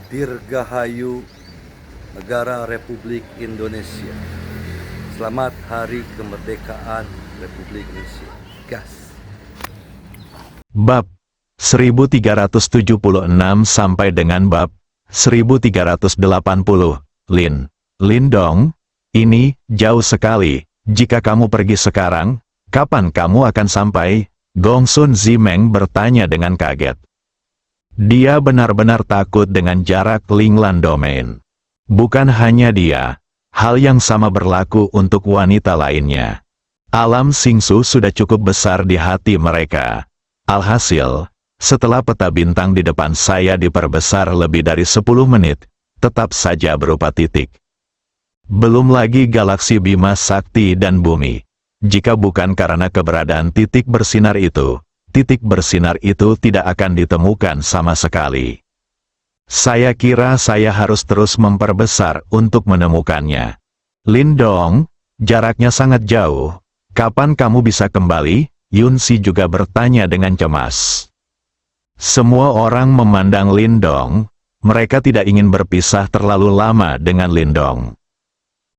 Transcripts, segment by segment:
Dirgahayu Negara Republik Indonesia. Selamat Hari Kemerdekaan Republik Indonesia. Gas. Bab 1376 sampai dengan bab 1380. Lindong, ini jauh sekali. Jika kamu pergi sekarang, kapan kamu akan sampai? Gongsun Zimeng bertanya dengan kaget. Dia benar-benar takut dengan jarak Linglan Domain. Bukan hanya dia, hal yang sama berlaku untuk wanita lainnya. Alam Singsu sudah cukup besar di hati mereka. Alhasil, setelah peta bintang di depan saya diperbesar lebih dari 10 menit, tetap saja berupa titik. Belum lagi galaksi Bima Sakti dan bumi. Jika bukan karena keberadaan titik bersinar itu tidak akan ditemukan sama sekali. Saya kira saya harus terus memperbesar untuk menemukannya. Lindong, jaraknya sangat jauh. Kapan kamu bisa kembali? Yunsi juga bertanya dengan cemas. Semua orang memandang Lindong. Mereka tidak ingin berpisah terlalu lama dengan Lindong.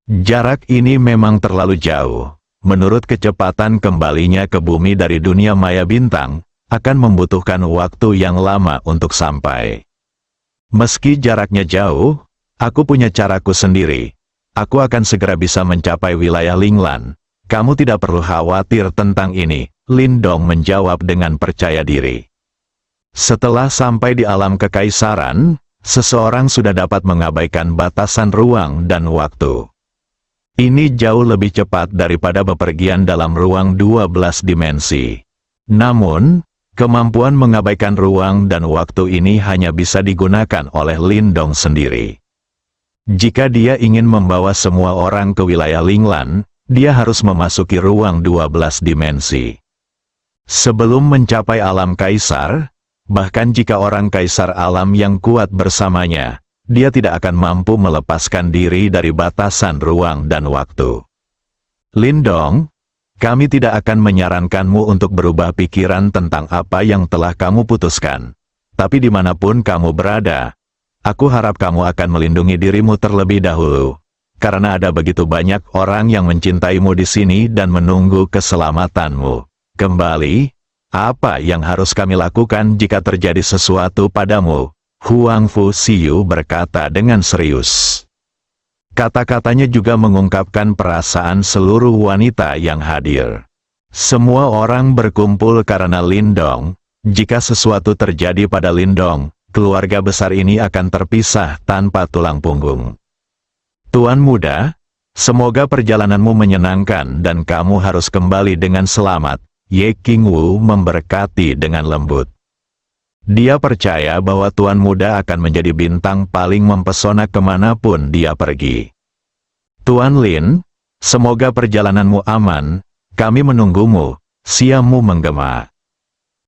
Jarak ini memang terlalu jauh. Menurut kecepatan kembalinya ke bumi dari dunia maya bintang, akan membutuhkan waktu yang lama untuk sampai. Meski jaraknya jauh, aku punya caraku sendiri. Aku akan segera bisa mencapai wilayah Linglan. Kamu tidak perlu khawatir tentang ini, Lindong menjawab dengan percaya diri. Setelah sampai di alam kekaisaran, seseorang sudah dapat mengabaikan batasan ruang dan waktu. Ini jauh lebih cepat daripada bepergian dalam ruang 12 dimensi. Namun, kemampuan mengabaikan ruang dan waktu ini hanya bisa digunakan oleh Lindong sendiri. Jika dia ingin membawa semua orang ke wilayah Linglan, dia harus memasuki ruang 12 dimensi. Sebelum mencapai alam kaisar, bahkan jika orang kaisar alam yang kuat bersamanya, dia tidak akan mampu melepaskan diri dari batasan ruang dan waktu. Lindong, kami tidak akan menyarankanmu untuk berubah pikiran tentang apa yang telah kamu putuskan. Tapi dimanapun kamu berada, aku harap kamu akan melindungi dirimu terlebih dahulu. Karena ada begitu banyak orang yang mencintaimu di sini dan menunggu keselamatanmu. Kembali, apa yang harus kami lakukan jika terjadi sesuatu padamu? Huang Fu Siyu berkata dengan serius. Kata-katanya juga mengungkapkan perasaan seluruh wanita yang hadir. Semua orang berkumpul karena Lindong. Jika sesuatu terjadi pada Lindong, keluarga besar ini akan terpisah tanpa tulang punggung. Tuan muda, semoga perjalananmu menyenangkan dan kamu harus kembali dengan selamat. Ye Qingwu memberkati dengan lembut. Dia percaya bahwa Tuan Muda akan menjadi bintang paling mempesona kemanapun dia pergi. Tuan Lin, semoga perjalananmu aman, kami menunggumu, siamu menggema.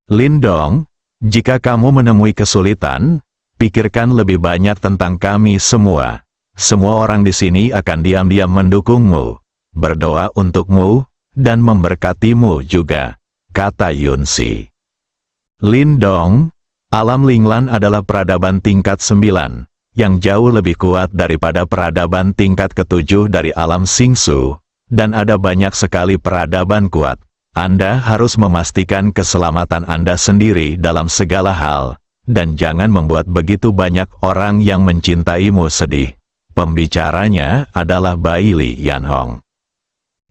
Lindong, jika kamu menemui kesulitan, pikirkan lebih banyak tentang kami semua. Semua orang di sini akan diam-diam mendukungmu, berdoa untukmu, dan memberkatimu juga, kata Yunsi. Lindong, alam Linglan adalah peradaban tingkat 9, yang jauh lebih kuat daripada peradaban tingkat ke-7 dari alam Singsu, dan ada banyak sekali peradaban kuat. Anda harus memastikan keselamatan Anda sendiri dalam segala hal, dan jangan membuat begitu banyak orang yang mencintaimu sedih. Pembicaranya adalah Bai Li Yanhong.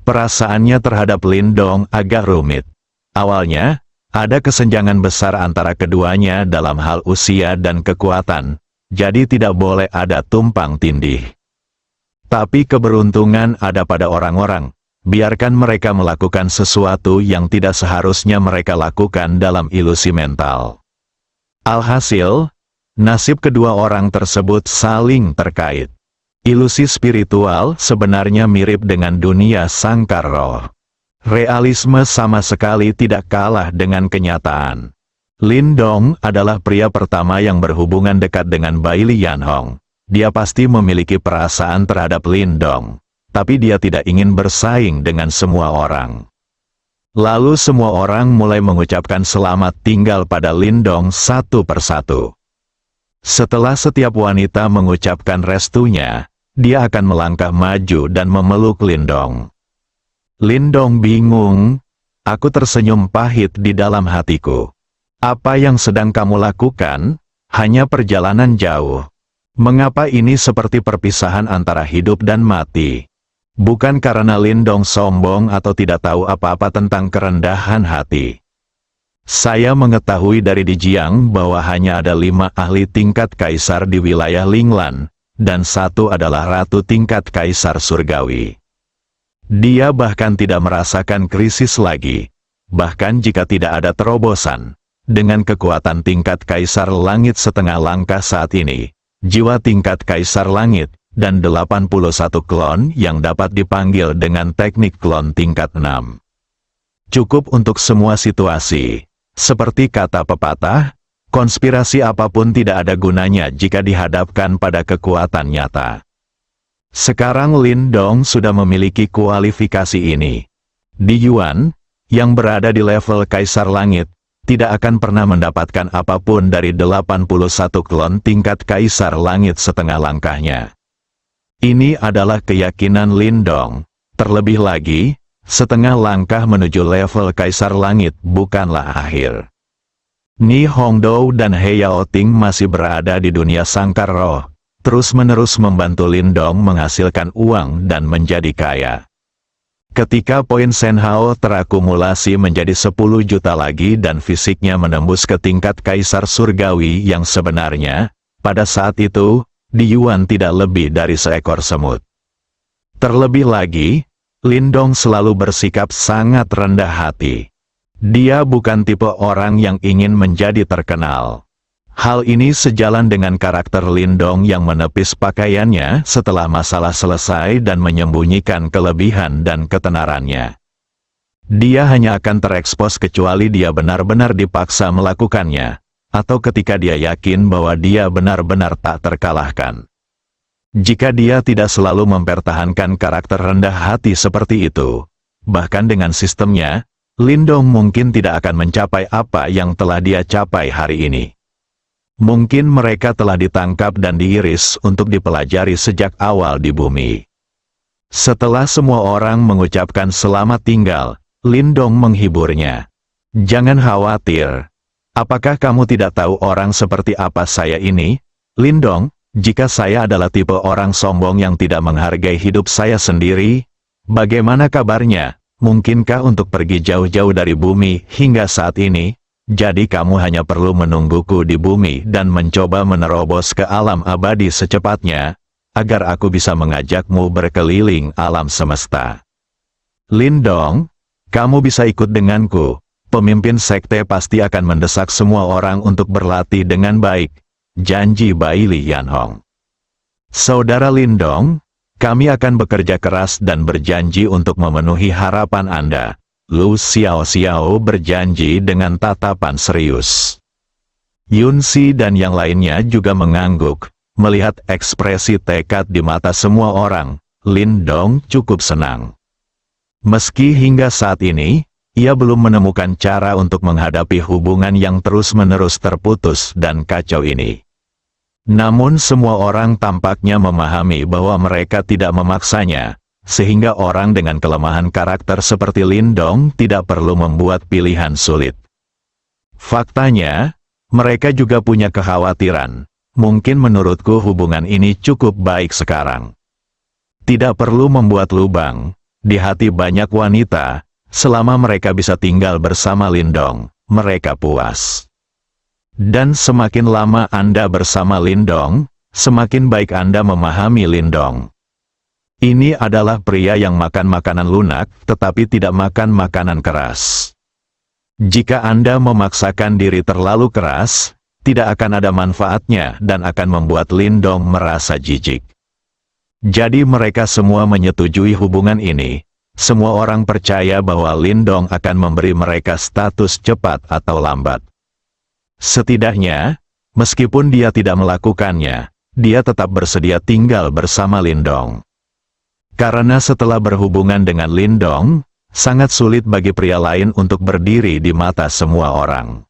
Perasaannya terhadap Lindong agak rumit. Awalnya, ada kesenjangan besar antara keduanya dalam hal usia dan kekuatan, jadi tidak boleh ada tumpang tindih. Tapi keberuntungan ada pada orang-orang, biarkan mereka melakukan sesuatu yang tidak seharusnya mereka lakukan dalam ilusi mental. Alhasil, nasib kedua orang tersebut saling terkait. Ilusi spiritual sebenarnya mirip dengan dunia sangkar roh. Realisme sama sekali tidak kalah dengan kenyataan. Lindong adalah pria pertama yang berhubungan dekat dengan Bai Li Yanhong. Dia pasti memiliki perasaan terhadap Lindong, tapi dia tidak ingin bersaing dengan semua orang. Lalu semua orang mulai mengucapkan selamat tinggal pada Lindong satu persatu. Setelah setiap wanita mengucapkan restunya, dia akan melangkah maju dan memeluk Lindong. Lindong bingung. Aku tersenyum pahit di dalam hatiku. Apa yang sedang kamu lakukan? Hanya perjalanan jauh. Mengapa ini seperti perpisahan antara hidup dan mati? Bukan karena Lindong sombong atau tidak tahu apa-apa tentang kerendahan hati. Saya mengetahui dari Dijiang bahwa hanya ada 5 ahli tingkat kaisar di wilayah Linglan, dan 1 adalah ratu tingkat kaisar surgawi. Dia bahkan tidak merasakan krisis lagi, bahkan jika tidak ada terobosan. Dengan kekuatan tingkat kaisar langit setengah langkah saat ini, jiwa tingkat kaisar langit, dan 81 klon yang dapat dipanggil dengan teknik klon tingkat 6. Cukup untuk semua situasi. Seperti kata pepatah, konspirasi apapun tidak ada gunanya jika dihadapkan pada kekuatan nyata. Sekarang Lindong sudah memiliki kualifikasi ini. Di Yuan, yang berada di level kaisar langit, tidak akan pernah mendapatkan apapun dari 81 klon tingkat kaisar langit setengah langkahnya. Ini adalah keyakinan Lindong. Terlebih lagi, setengah langkah menuju level kaisar langit bukanlah akhir. Ni Hongdou dan He Yaoting masih berada di dunia sangkar roh, terus-menerus membantu Lindong menghasilkan uang dan menjadi kaya. Ketika poin Senhao terakumulasi menjadi 10 juta lagi dan fisiknya menembus ke tingkat kaisar surgawi yang sebenarnya, pada saat itu, di Yuan tidak lebih dari seekor semut. Terlebih lagi, Lindong selalu bersikap sangat rendah hati. Dia bukan tipe orang yang ingin menjadi terkenal. Hal ini sejalan dengan karakter Lindong yang menepis pakaiannya setelah masalah selesai dan menyembunyikan kelebihan dan ketenarannya. Dia hanya akan terekspos kecuali dia benar-benar dipaksa melakukannya, atau ketika dia yakin bahwa dia benar-benar tak terkalahkan. Jika dia tidak selalu mempertahankan karakter rendah hati seperti itu, bahkan dengan sistemnya, Lindong mungkin tidak akan mencapai apa yang telah dia capai hari ini. Mungkin mereka telah ditangkap dan diiris untuk dipelajari sejak awal di bumi. Setelah semua orang mengucapkan selamat tinggal, Lindong menghiburnya. Jangan khawatir. Apakah kamu tidak tahu orang seperti apa saya ini? Lindong, jika saya adalah tipe orang sombong yang tidak menghargai hidup saya sendiri, bagaimana kabarnya? Mungkinkah untuk pergi jauh-jauh dari bumi hingga saat ini? Jadi kamu hanya perlu menungguku di bumi dan mencoba menerobos ke alam abadi secepatnya, agar aku bisa mengajakmu berkeliling alam semesta. Lindong, kamu bisa ikut denganku. Pemimpin sekte pasti akan mendesak semua orang untuk berlatih dengan baik. Janji Baili Yanhong. Saudara Lindong, kami akan bekerja keras dan berjanji untuk memenuhi harapan Anda. Lu Xiao berjanji dengan tatapan serius. Yun Si dan yang lainnya juga mengangguk. Melihat ekspresi tekad di mata semua orang, Lindong cukup senang. Meski hingga saat ini, ia belum menemukan cara untuk menghadapi hubungan yang terus-menerus terputus dan kacau ini. Namun semua orang tampaknya memahami bahwa mereka tidak memaksanya, sehingga orang dengan kelemahan karakter seperti Lindong tidak perlu membuat pilihan sulit. Faktanya, mereka juga punya kekhawatiran. Mungkin menurutku hubungan ini cukup baik sekarang. Tidak perlu membuat lubang di hati banyak wanita. Selama mereka bisa tinggal bersama Lindong, mereka puas. Dan semakin lama Anda bersama Lindong, semakin baik Anda memahami Lindong. Ini adalah pria yang makan makanan lunak, tetapi tidak makan makanan keras. Jika Anda memaksakan diri terlalu keras, tidak akan ada manfaatnya dan akan membuat Lindong merasa jijik. Jadi mereka semua menyetujui hubungan ini. Semua orang percaya bahwa Lindong akan memberi mereka status cepat atau lambat. Setidaknya, meskipun dia tidak melakukannya, dia tetap bersedia tinggal bersama Lindong. Karena setelah berhubungan dengan Lindong, sangat sulit bagi pria lain untuk berdiri di mata semua orang.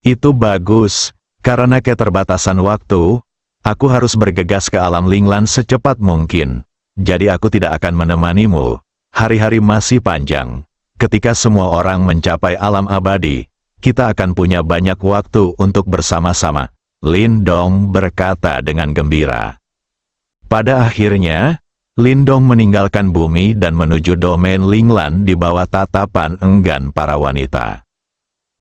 Itu bagus, Karena keterbatasan waktu, aku harus bergegas ke alam Linglan secepat mungkin. Jadi aku tidak akan menemanimu. Hari-hari masih panjang. Ketika semua orang mencapai alam abadi, kita akan punya banyak waktu untuk bersama-sama. Lindong berkata dengan gembira. Pada akhirnya, Lindong meninggalkan bumi dan menuju domain Linglan di bawah tatapan enggan para wanita.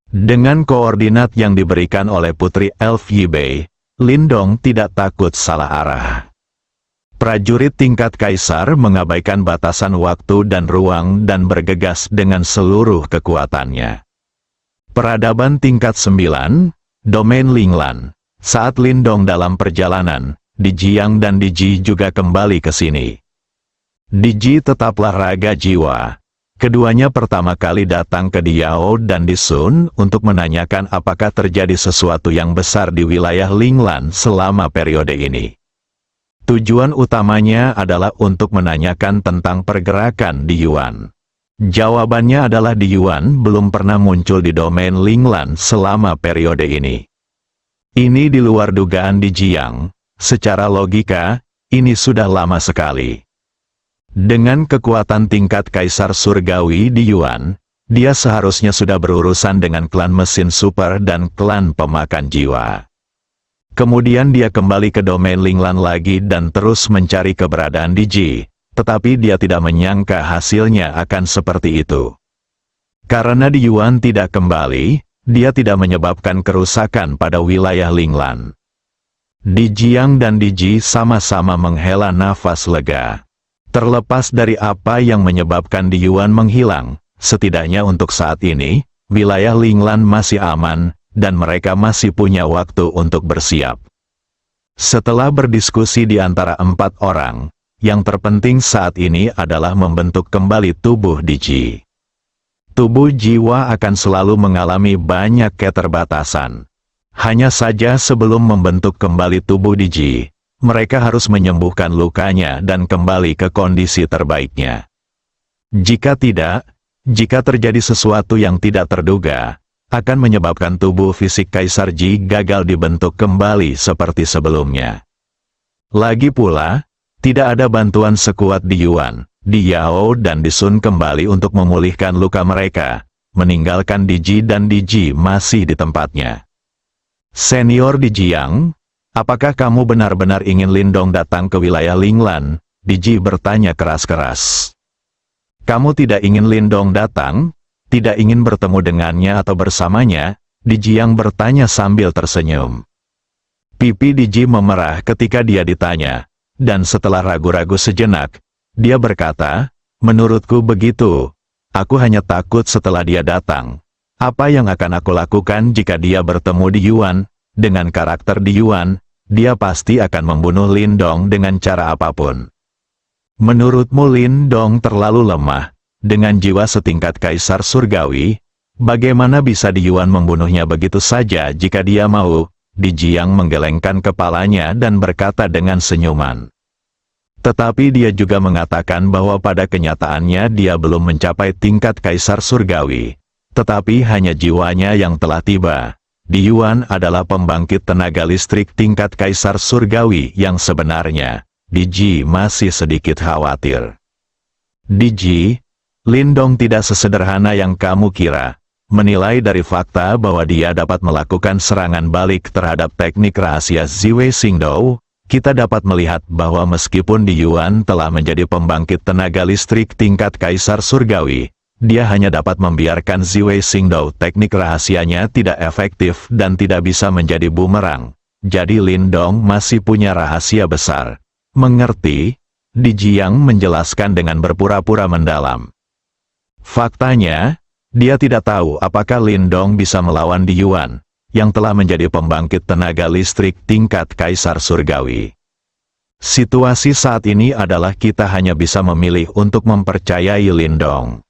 Dengan koordinat yang diberikan oleh Putri Elf Yibei, Lindong tidak takut salah arah. Prajurit tingkat kaisar mengabaikan batasan waktu dan ruang dan bergegas dengan seluruh kekuatannya. Peradaban tingkat 9, domain Linglan. Saat Lindong dalam perjalanan, Dijiang dan Diji juga kembali ke sini. Diji tetaplah raga jiwa. Keduanya pertama kali datang ke Diao dan Disun untuk menanyakan apakah terjadi sesuatu yang besar di wilayah Linglan selama periode ini. Tujuan utamanya adalah untuk menanyakan tentang pergerakan di Yuan. Jawabannya adalah di Yuan belum pernah muncul di domain Linglan selama periode ini. Ini di luar dugaan Dijiang. Secara logika, ini sudah lama sekali. Dengan kekuatan tingkat kaisar surgawi di Yuan, dia seharusnya sudah berurusan dengan klan mesin super dan klan pemakan jiwa. Kemudian dia kembali ke domain Linglan lagi dan terus mencari keberadaan Diji, tetapi dia tidak menyangka hasilnya akan seperti itu. Karena di Yuan tidak kembali, dia tidak menyebabkan kerusakan pada wilayah Linglan. Dijiang dan Diji sama-sama menghela nafas lega. Terlepas dari apa yang menyebabkan di Yuan menghilang, setidaknya untuk saat ini, wilayah Linglan masih aman, dan mereka masih punya waktu untuk bersiap. Setelah berdiskusi di antara 4 orang, yang terpenting saat ini adalah membentuk kembali tubuh Diji. Tubuh jiwa akan selalu mengalami banyak keterbatasan. Hanya saja sebelum membentuk kembali tubuh Diji, mereka harus menyembuhkan lukanya dan kembali ke kondisi terbaiknya. Jika tidak, jika terjadi sesuatu yang tidak terduga, akan menyebabkan tubuh fisik Kaisar Ji gagal dibentuk kembali seperti sebelumnya. Lagi pula, tidak ada bantuan sekuat di Yuan, di Yao dan di Sun kembali untuk memulihkan luka mereka, meninggalkan Diji dan Diji masih di tempatnya. Senior Dijiang, apakah kamu benar-benar ingin Lindong datang ke wilayah Linglan? Diji bertanya keras-keras. Kamu tidak ingin Lindong datang? Tidak ingin bertemu dengannya atau bersamanya? Dijiang bertanya sambil tersenyum. Pipi Diji memerah ketika dia ditanya, dan setelah ragu-ragu sejenak, dia berkata, menurutku begitu. Aku hanya takut setelah dia datang. Apa yang akan aku lakukan jika dia bertemu di Yuan? Dengan karakter di Yuan, dia pasti akan membunuh Lindong dengan cara apapun. Menurutmu Lindong terlalu lemah? Dengan jiwa setingkat kaisar surgawi, bagaimana bisa di Yuan membunuhnya begitu saja jika dia mau? Dijiang menggelengkan kepalanya dan berkata dengan senyuman. Tetapi dia juga mengatakan bahwa pada kenyataannya dia belum mencapai tingkat kaisar surgawi. Tetapi hanya jiwanya yang telah tiba. Di Yuan adalah pembangkit tenaga listrik tingkat kaisar surgawi yang sebenarnya. Diji masih sedikit khawatir. Diji, Lindong tidak sesederhana yang kamu kira. Menilai dari fakta bahwa dia dapat melakukan serangan balik terhadap teknik rahasia Ziwei Xingdou, kita dapat melihat bahwa meskipun di Yuan telah menjadi pembangkit tenaga listrik tingkat kaisar surgawi, dia hanya dapat membiarkan Ziwei Xingdou teknik rahasianya tidak efektif dan tidak bisa menjadi bumerang. Jadi Lindong masih punya rahasia besar. Mengerti? Dijiang menjelaskan dengan berpura-pura mendalam. Faktanya, dia tidak tahu apakah Lindong bisa melawan di Yuan, yang telah menjadi pembangkit tenaga listrik tingkat kaisar surgawi. Situasi saat ini adalah kita hanya bisa memilih untuk mempercayai Lindong.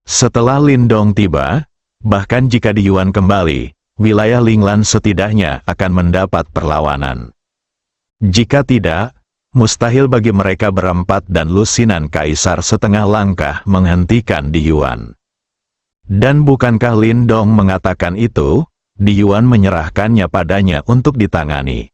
Setelah Lindong tiba, bahkan jika di Yuan kembali, wilayah Linglan setidaknya akan mendapat perlawanan. Jika tidak, mustahil bagi mereka berempat dan lusinan kaisar setengah langkah menghentikan di Yuan. Dan bukankah Lindong mengatakan itu? Di Yuan menyerahkannya padanya untuk ditangani.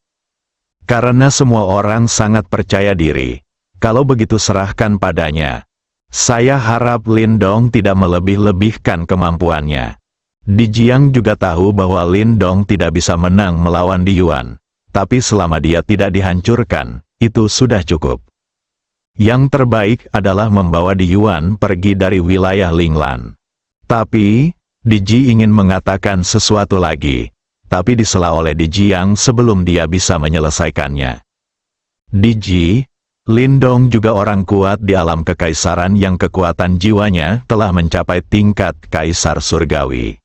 Karena semua orang sangat percaya diri, kalau begitu serahkan padanya. Saya harap Lindong tidak melebih-lebihkan kemampuannya. Di Jiang juga tahu bahwa Lindong tidak bisa menang melawan Di Yuan, tapi selama dia tidak dihancurkan, itu sudah cukup. Yang terbaik adalah membawa Di Yuan pergi dari wilayah Linglan. Tapi, Di Ji ingin mengatakan sesuatu lagi, tapi disela oleh Di Jiang sebelum dia bisa menyelesaikannya. Di Ji, Lindong juga orang kuat di alam kekaisaran yang kekuatan jiwanya telah mencapai tingkat kaisar surgawi.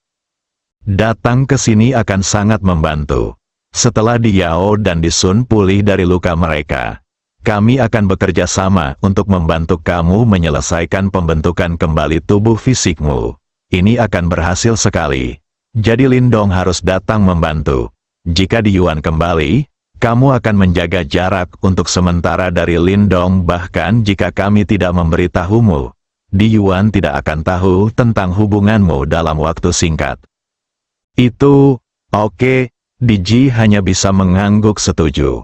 Datang ke sini akan sangat membantu. Setelah Di Yao dan Di Sun pulih dari luka mereka, kami akan bekerja sama untuk membantu kamu menyelesaikan pembentukan kembali tubuh fisikmu. Ini akan berhasil sekali. Jadi Lindong harus datang membantu. Jika Di Yuan kembali, kamu akan menjaga jarak untuk sementara dari Lindong, bahkan jika kami tidak memberitahumu, Di Yuan tidak akan tahu tentang hubunganmu dalam waktu singkat. Itu, oke, Di Ji hanya bisa mengangguk setuju.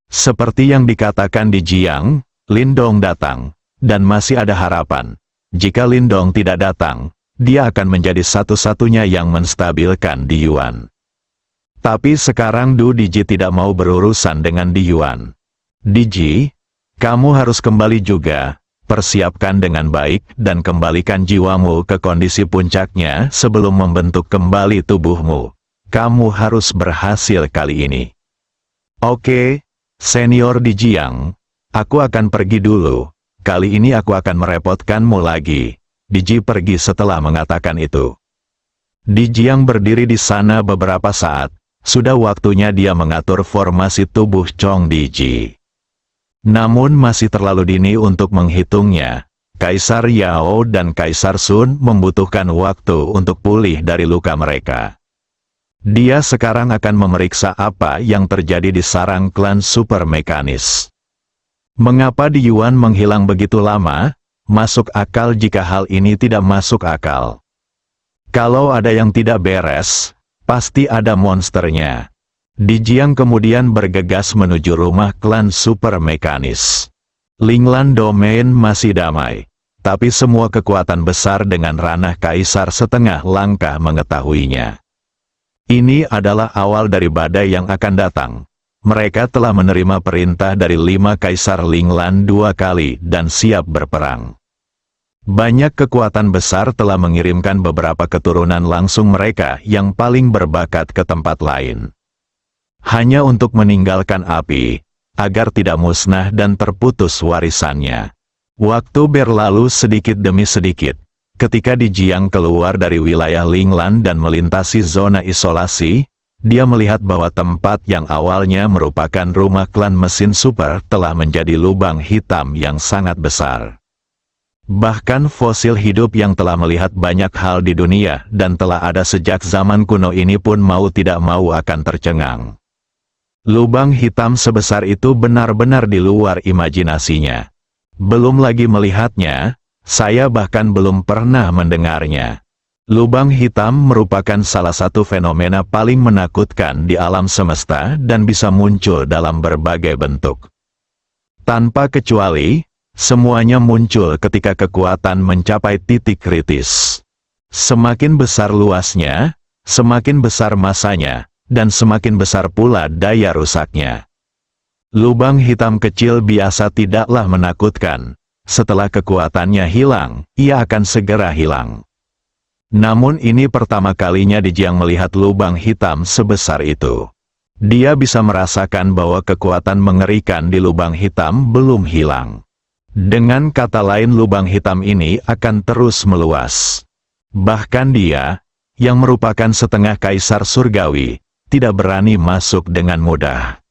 Seperti yang dikatakan Di Jiang, Lindong datang, dan masih ada harapan. Jika Lindong tidak datang, dia akan menjadi satu-satunya yang menstabilkan Di Yuan. Tapi sekarang Du Diji tidak mau berurusan dengan Di Yuan. Diji, kamu harus kembali juga, persiapkan dengan baik dan kembalikan jiwamu ke kondisi puncaknya sebelum membentuk kembali tubuhmu. Kamu harus berhasil kali ini. Oke, Senior Di Jiang, aku akan pergi dulu. Kali ini aku akan merepotkanmu lagi. Diji pergi setelah mengatakan itu. Di Jiang berdiri di sana beberapa saat. Sudah waktunya dia mengatur formasi tubuh Chong Diji. Namun masih terlalu dini untuk menghitungnya. Kaisar Yao dan Kaisar Sun membutuhkan waktu untuk pulih dari luka mereka. Dia sekarang akan memeriksa apa yang terjadi di sarang klan super mekanis. Mengapa Di Yuan menghilang begitu lama? Masuk akal jika hal ini tidak masuk akal. Kalau ada yang tidak beres, pasti ada monsternya. Di Jiang kemudian bergegas menuju rumah klan super mekanis. Linglan Domain masih damai, tapi semua kekuatan besar dengan ranah kaisar setengah langkah mengetahuinya. Ini adalah awal dari badai yang akan datang. Mereka telah menerima perintah dari 5 kaisar Linglan 2 kali dan siap berperang. Banyak kekuatan besar telah mengirimkan beberapa keturunan langsung mereka yang paling berbakat ke tempat lain. Hanya untuk meninggalkan api, agar tidak musnah dan terputus warisannya. Waktu berlalu sedikit demi sedikit. Ketika Di Jiang keluar dari wilayah Linglan dan melintasi zona isolasi, dia melihat bahwa tempat yang awalnya merupakan rumah klan mesin super telah menjadi lubang hitam yang sangat besar. Bahkan fosil hidup yang telah melihat banyak hal di dunia dan telah ada sejak zaman kuno ini pun mau tidak mau akan tercengang. Lubang hitam sebesar itu benar-benar di luar imajinasinya. Belum lagi melihatnya, saya bahkan belum pernah mendengarnya. Lubang hitam merupakan salah satu fenomena paling menakutkan di alam semesta dan bisa muncul dalam berbagai bentuk. Tanpa kecuali, semuanya muncul ketika kekuatan mencapai titik kritis. Semakin besar luasnya, semakin besar masanya, dan semakin besar pula daya rusaknya. Lubang hitam kecil biasa tidaklah menakutkan. Setelah kekuatannya hilang, ia akan segera hilang. Namun ini pertama kalinya Di Jiang melihat lubang hitam sebesar itu. Dia bisa merasakan bahwa kekuatan mengerikan di lubang hitam belum hilang. Dengan kata lain, lubang hitam ini akan terus meluas. Bahkan dia, yang merupakan setengah kaisar surgawi, tidak berani masuk dengan mudah.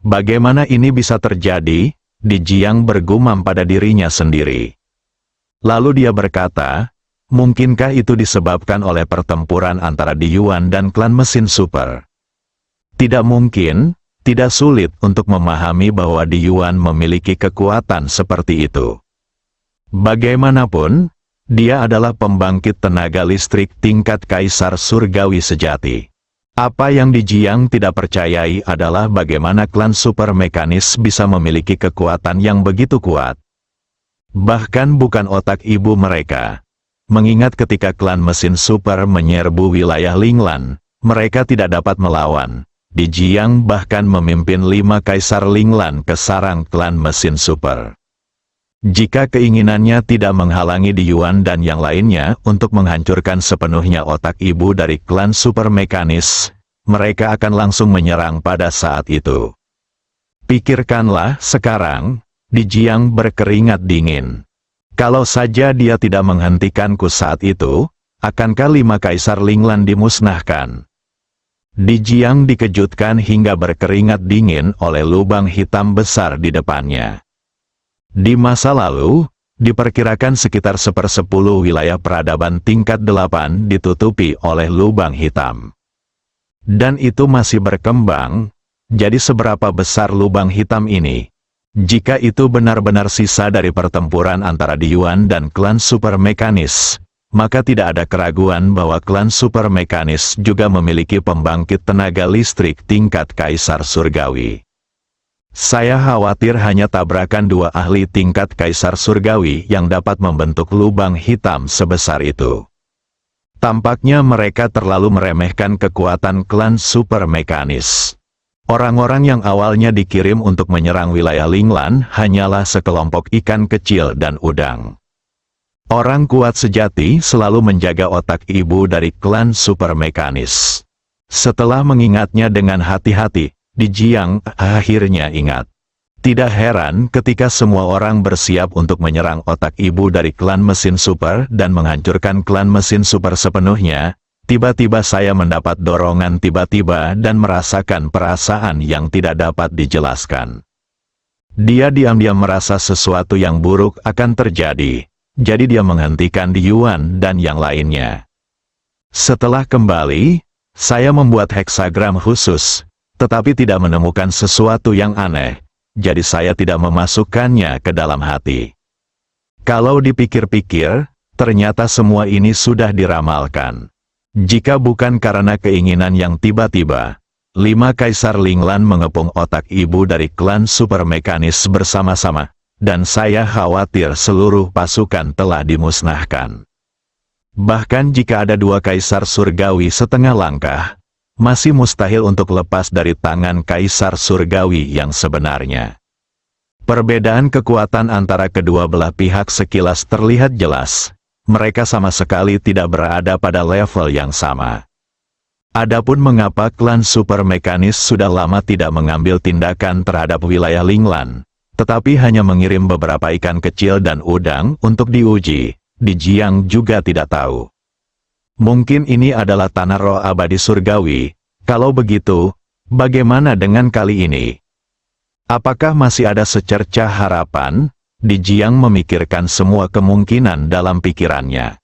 Bagaimana ini bisa terjadi? Di Jiang bergumam pada dirinya sendiri. Lalu dia berkata, mungkinkah itu disebabkan oleh pertempuran antara Di Yuan dan klan mesin super? Tidak mungkin. Tidak sulit untuk memahami bahwa Di Yuan memiliki kekuatan seperti itu. Bagaimanapun, Dia adalah pembangkit tenaga listrik tingkat kaisar surgawi sejati. Apa yang Di Jiang tidak percayai adalah bagaimana klan super mekanis bisa memiliki kekuatan yang begitu kuat. Bahkan bukan otak ibu mereka. Mengingat ketika klan mesin super menyerbu wilayah Linglan, mereka tidak dapat melawan. Di Jiang bahkan memimpin 5 kaisar Linglan ke sarang klan mesin super. Jika keinginannya tidak menghalangi Di Yuan dan yang lainnya untuk menghancurkan sepenuhnya otak ibu dari klan super mekanis, mereka akan langsung menyerang pada saat itu. Pikirkanlah sekarang, Di Jiang berkeringat dingin. Kalau saja dia tidak menghentikanku saat itu, akankah 5 kaisar Linglan dimusnahkan? Di Jiang dikejutkan hingga berkeringat dingin oleh lubang hitam besar di depannya. Di masa lalu, diperkirakan sekitar 1/10 wilayah peradaban tingkat 8 ditutupi oleh lubang hitam. Dan itu masih berkembang, jadi seberapa besar lubang hitam ini? Jika itu benar-benar sisa dari pertempuran antara Di Yuan dan klan super mekanis, maka tidak ada keraguan bahwa klan super mekanis juga memiliki pembangkit tenaga listrik tingkat kaisar surgawi. Saya khawatir hanya tabrakan 2 ahli tingkat kaisar surgawi yang dapat membentuk lubang hitam sebesar itu. Tampaknya mereka terlalu meremehkan kekuatan klan super mekanis. Orang-orang yang awalnya dikirim untuk menyerang wilayah Linglan hanyalah sekelompok ikan kecil dan udang. Orang kuat sejati selalu menjaga otak ibu dari klan super mekanis. Setelah mengingatnya dengan hati-hati, Di Jiang akhirnya ingat. Tidak heran ketika semua orang bersiap untuk menyerang otak ibu dari klan mesin super dan menghancurkan klan mesin super sepenuhnya, tiba-tiba saya mendapat dorongan tiba-tiba dan merasakan perasaan yang tidak dapat dijelaskan. Dia diam-diam merasa sesuatu yang buruk akan terjadi, jadi dia menghentikan Di Yuan dan yang lainnya. Setelah kembali, saya membuat heksagram khusus, tetapi tidak menemukan sesuatu yang aneh, jadi saya tidak memasukkannya ke dalam hati. Kalau dipikir-pikir, ternyata semua ini sudah diramalkan. Jika bukan karena keinginan yang tiba-tiba, 5 kaisar Linglan mengepung otak ibu dari klan super mekanis bersama-sama, dan saya khawatir seluruh pasukan telah dimusnahkan. Bahkan jika ada 2 kaisar surgawi setengah langkah, masih mustahil untuk lepas dari tangan kaisar surgawi yang sebenarnya. Perbedaan kekuatan antara kedua belah pihak sekilas terlihat jelas. Mereka sama sekali tidak berada pada level yang sama. Adapun mengapa klan super mekanis sudah lama tidak mengambil tindakan terhadap wilayah Linglan, tetapi hanya mengirim beberapa ikan kecil dan udang untuk diuji, Di Jiang juga tidak tahu. Mungkin ini adalah tanah roh abadi surgawi. Kalau begitu, bagaimana dengan kali ini? Apakah masih ada secercah harapan? Di Jiang memikirkan semua kemungkinan dalam pikirannya.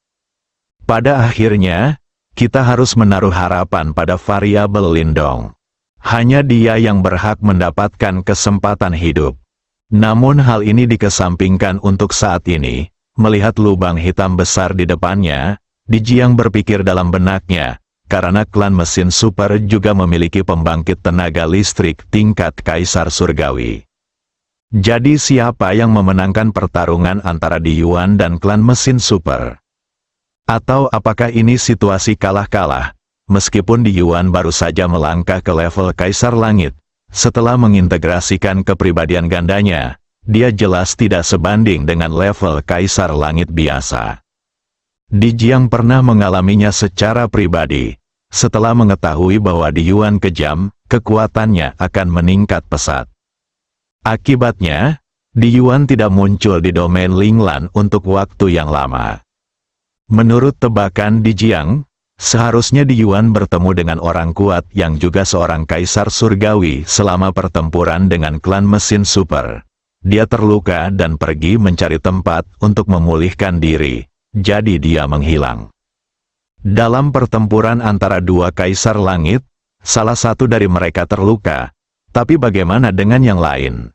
Pada akhirnya, kita harus menaruh harapan pada variabel Lindong. Hanya dia yang berhak mendapatkan kesempatan hidup. Namun hal ini dikesampingkan untuk saat ini. Melihat lubang hitam besar di depannya, Di Jiang berpikir dalam benaknya, karena klan mesin super juga memiliki pembangkit tenaga listrik tingkat kaisar surgawi. Jadi siapa yang memenangkan pertarungan antara Di Yuan dan klan mesin super? Atau apakah ini situasi kalah-kalah? Meskipun Di Yuan baru saja melangkah ke level kaisar langit, setelah mengintegrasikan kepribadian gandanya, dia jelas tidak sebanding dengan level kaisar langit biasa. Di Jiang pernah mengalaminya secara pribadi. Setelah mengetahui bahwa Di Yuan kejam, kekuatannya akan meningkat pesat. Akibatnya, Di Yuan tidak muncul di domain Linglan untuk waktu yang lama. Menurut tebakan Di Jiang, seharusnya Di Yuan bertemu dengan orang kuat yang juga seorang kaisar surgawi selama pertempuran dengan klan mesin super. Dia terluka dan pergi mencari tempat untuk memulihkan diri. Jadi dia menghilang. Dalam pertempuran antara 2 kaisar langit, salah satu dari mereka terluka, tapi bagaimana dengan yang lain?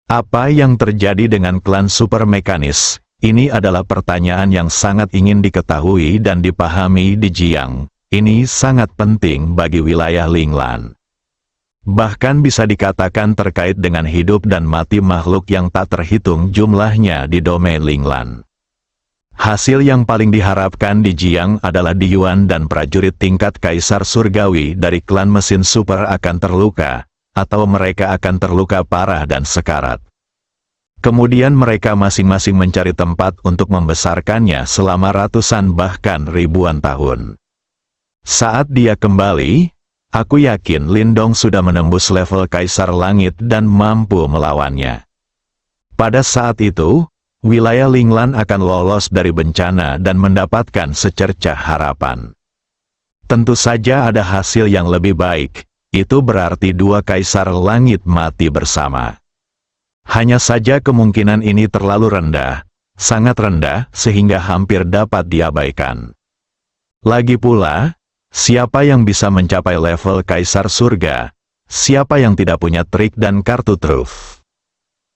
Apa yang terjadi dengan klan super mekanis? Ini adalah pertanyaan yang sangat ingin diketahui dan dipahami di Jiang. Ini sangat penting bagi wilayah Linglan. Bahkan bisa dikatakan terkait dengan hidup dan mati makhluk yang tak terhitung jumlahnya di domain Linglan. Hasil yang paling diharapkan di Jiang adalah Diyuan dan prajurit tingkat Kaisar Surgawi dari klan mesin super akan terluka, atau mereka akan terluka parah dan sekarat. Kemudian mereka masing-masing mencari tempat untuk membesarkannya selama ratusan bahkan ribuan tahun. Saat dia kembali, aku yakin Lindong sudah menembus level Kaisar Langit dan mampu melawannya. Pada saat itu, wilayah Linglan akan lolos dari bencana dan mendapatkan secercah harapan. Tentu saja ada hasil yang lebih baik, itu berarti dua Kaisar Langit mati bersama. Hanya saja kemungkinan ini terlalu rendah, sangat rendah sehingga hampir dapat diabaikan. Lagi pula, siapa yang bisa mencapai level Kaisar Surga? Siapa yang tidak punya trik dan kartu truf?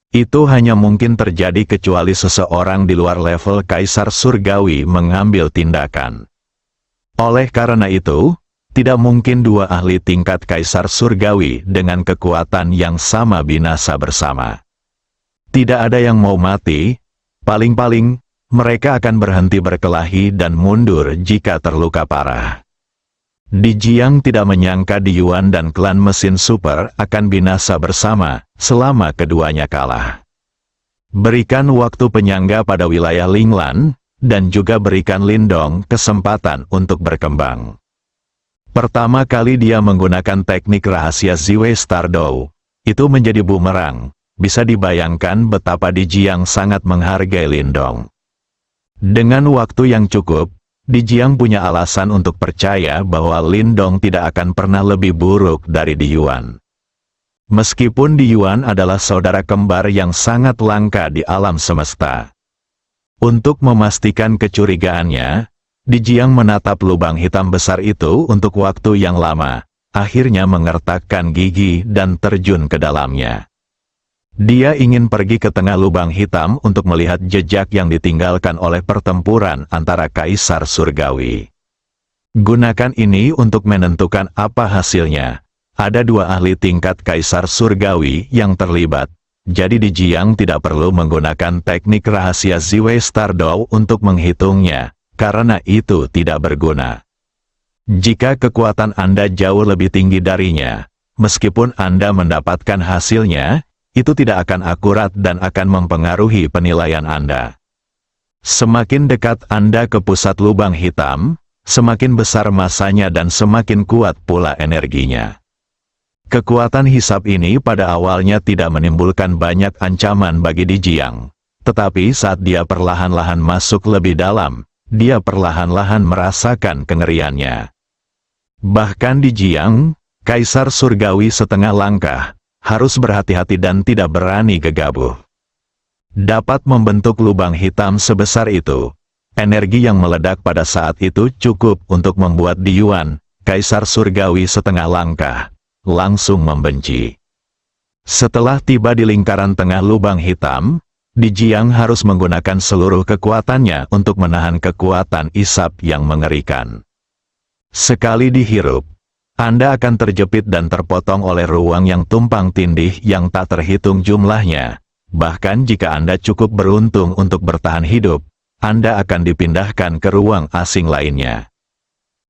Itu hanya mungkin terjadi kecuali seseorang di luar level Kaisar Surgawi mengambil tindakan. Oleh karena itu, tidak mungkin dua ahli tingkat Kaisar Surgawi dengan kekuatan yang sama binasa bersama. Tidak ada yang mau mati, paling-paling, mereka akan berhenti berkelahi dan mundur jika terluka parah. Di Jiang tidak menyangka Diyuan dan klan mesin super akan binasa bersama, selama keduanya kalah. Berikan waktu penyangga pada wilayah Linglan, dan juga berikan Lindong kesempatan untuk berkembang. Pertama kali dia menggunakan teknik rahasia Ziwei Stardow, itu menjadi bumerang. Bisa dibayangkan betapa Di Jiang sangat menghargai Lindong. Dengan waktu yang cukup, Di Jiang punya alasan untuk percaya bahwa Lindong tidak akan pernah lebih buruk dari Diyuan. Meskipun Diyuan adalah saudara kembar yang sangat langka di alam semesta. Untuk memastikan kecurigaannya, Di Jiang menatap lubang hitam besar itu untuk waktu yang lama, akhirnya mengertakkan gigi dan terjun ke dalamnya. Dia ingin pergi ke tengah lubang hitam untuk melihat jejak yang ditinggalkan oleh pertempuran antara Kaisar Surgawi. Gunakan ini untuk menentukan apa hasilnya. Ada dua ahli tingkat Kaisar Surgawi yang terlibat, jadi Di Jiang tidak perlu menggunakan teknik rahasia Ziwei Stardow untuk menghitungnya, karena itu tidak berguna. Jika kekuatan Anda jauh lebih tinggi darinya, meskipun Anda mendapatkan hasilnya, itu tidak akan akurat dan akan mempengaruhi penilaian Anda. Semakin dekat Anda ke pusat lubang hitam, semakin besar masanya dan semakin kuat pula energinya. Kekuatan hisap ini pada awalnya tidak menimbulkan banyak ancaman bagi Di Jiang, tetapi saat dia perlahan-lahan masuk lebih dalam, dia perlahan-lahan merasakan kengeriannya. Bahkan Di Jiang, Kaisar Surgawi setengah langkah, harus berhati-hati dan tidak berani gegabah. Dapat membentuk lubang hitam sebesar itu, energi yang meledak pada saat itu cukup untuk membuat Diyuan, Kaisar Surgawi setengah langkah, langsung membenci. Setelah tiba di lingkaran tengah lubang hitam, Di Jiang harus menggunakan seluruh kekuatannya untuk menahan kekuatan isap yang mengerikan. Sekali dihirup, Anda akan terjepit dan terpotong oleh ruang yang tumpang tindih yang tak terhitung jumlahnya. Bahkan jika Anda cukup beruntung untuk bertahan hidup, Anda akan dipindahkan ke ruang asing lainnya.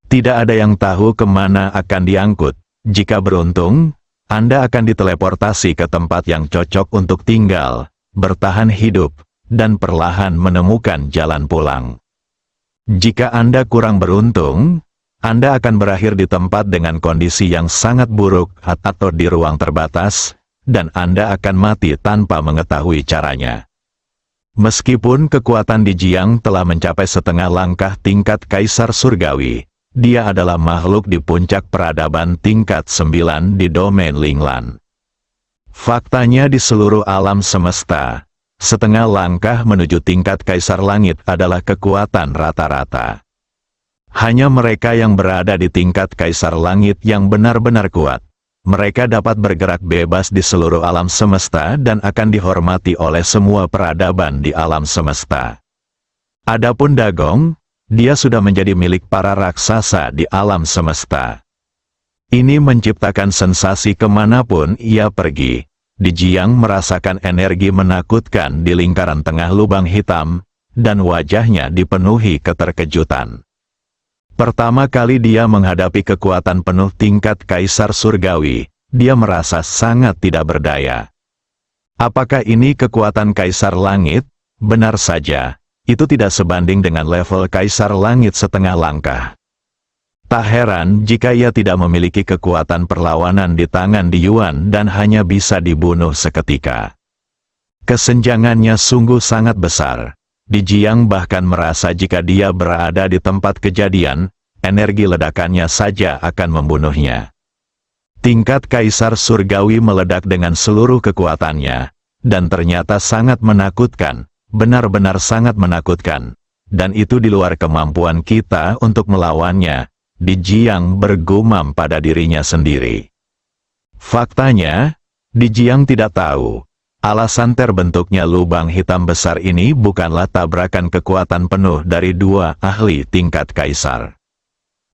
Tidak ada yang tahu kemana akan diangkut. Jika beruntung, Anda akan diteleportasi ke tempat yang cocok untuk tinggal, bertahan hidup, dan perlahan menemukan jalan pulang. Jika Anda kurang beruntung, Anda akan berakhir di tempat dengan kondisi yang sangat buruk atau di ruang terbatas, dan Anda akan mati tanpa mengetahui caranya. Meskipun kekuatan Di Jiang telah mencapai setengah langkah tingkat Kaisar Surgawi, dia adalah makhluk di puncak peradaban tingkat 9 di domain Linglan. Faktanya di seluruh alam semesta, setengah langkah menuju tingkat Kaisar Langit adalah kekuatan rata-rata. Hanya mereka yang berada di tingkat Kaisar Langit yang benar-benar kuat, mereka dapat bergerak bebas di seluruh alam semesta dan akan dihormati oleh semua peradaban di alam semesta. Adapun Dagong, dia sudah menjadi milik para raksasa di alam semesta. Ini menciptakan sensasi kemanapun ia pergi. Dijiang merasakan energi menakutkan di lingkaran tengah lubang hitam, dan wajahnya dipenuhi keterkejutan. Pertama kali dia menghadapi kekuatan penuh tingkat Kaisar Surgawi, dia merasa sangat tidak berdaya. Apakah ini kekuatan Kaisar Langit? Benar saja, itu tidak sebanding dengan level Kaisar Langit setengah langkah. Tak heran jika ia tidak memiliki kekuatan perlawanan di tangan Di Yuan dan hanya bisa dibunuh seketika. Kesenjangannya sungguh sangat besar. Dijiang bahkan merasa jika dia berada di tempat kejadian, energi ledakannya saja akan membunuhnya. Tingkat Kaisar Surgawi meledak dengan seluruh kekuatannya, dan ternyata sangat menakutkan, benar-benar sangat menakutkan. Dan itu di luar kemampuan kita untuk melawannya. Dijiang bergumam pada dirinya sendiri. Faktanya, Dijiang tidak tahu. Alasan terbentuknya lubang hitam besar ini bukanlah tabrakan kekuatan penuh dari dua ahli tingkat Kaisar.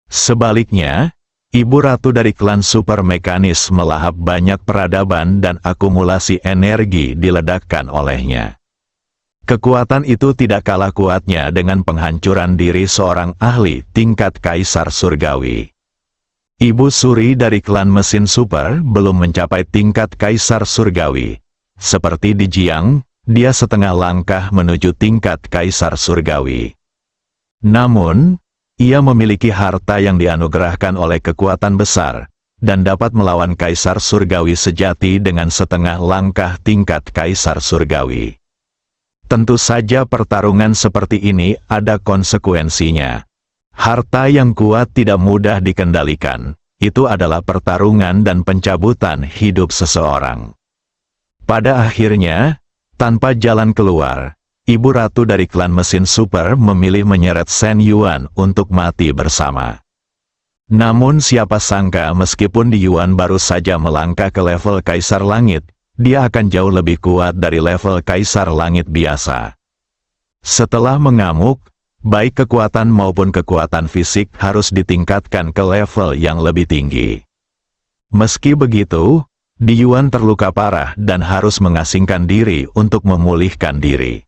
Sebaliknya, Ibu Ratu dari klan Super Mekanis melahap banyak peradaban dan akumulasi energi diledakkan olehnya. Kekuatan itu tidak kalah kuatnya dengan penghancuran diri seorang ahli tingkat Kaisar Surgawi. Ibu Suri dari klan mesin super belum mencapai tingkat Kaisar Surgawi. Seperti Dijiang, dia setengah langkah menuju tingkat Kaisar Surgawi. Namun, ia memiliki harta yang dianugerahkan oleh kekuatan besar, dan dapat melawan Kaisar Surgawi sejati dengan setengah langkah tingkat Kaisar Surgawi. Tentu saja pertarungan seperti ini ada konsekuensinya. Harta yang kuat tidak mudah dikendalikan. Itu adalah pertarungan dan pencabutan hidup seseorang. Pada akhirnya, tanpa jalan keluar, Ibu Ratu dari klan mesin super memilih menyeret Shen Yuan untuk mati bersama. Namun siapa sangka meskipun Di Yuan baru saja melangkah ke level Kaisar Langit, dia akan jauh lebih kuat dari level Kaisar Langit biasa. Setelah mengamuk, baik kekuatan maupun kekuatan fisik harus ditingkatkan ke level yang lebih tinggi. Meski begitu, Di Yuan terluka parah dan harus mengasingkan diri untuk memulihkan diri.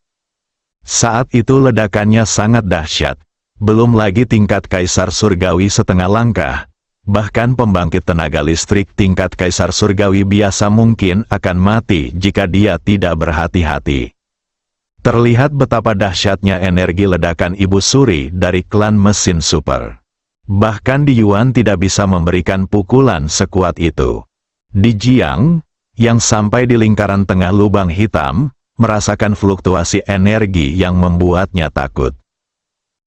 Saat itu ledakannya sangat dahsyat, belum lagi tingkat Kaisar Surgawi setengah langkah. Bahkan pembangkit tenaga listrik tingkat Kaisar Surgawi biasa mungkin akan mati jika dia tidak berhati-hati. Terlihat betapa dahsyatnya energi ledakan Ibu Suri dari klan mesin super. Bahkan Di Yuan tidak bisa memberikan pukulan sekuat itu. Dijiang, yang sampai di lingkaran tengah lubang hitam, merasakan fluktuasi energi yang membuatnya takut.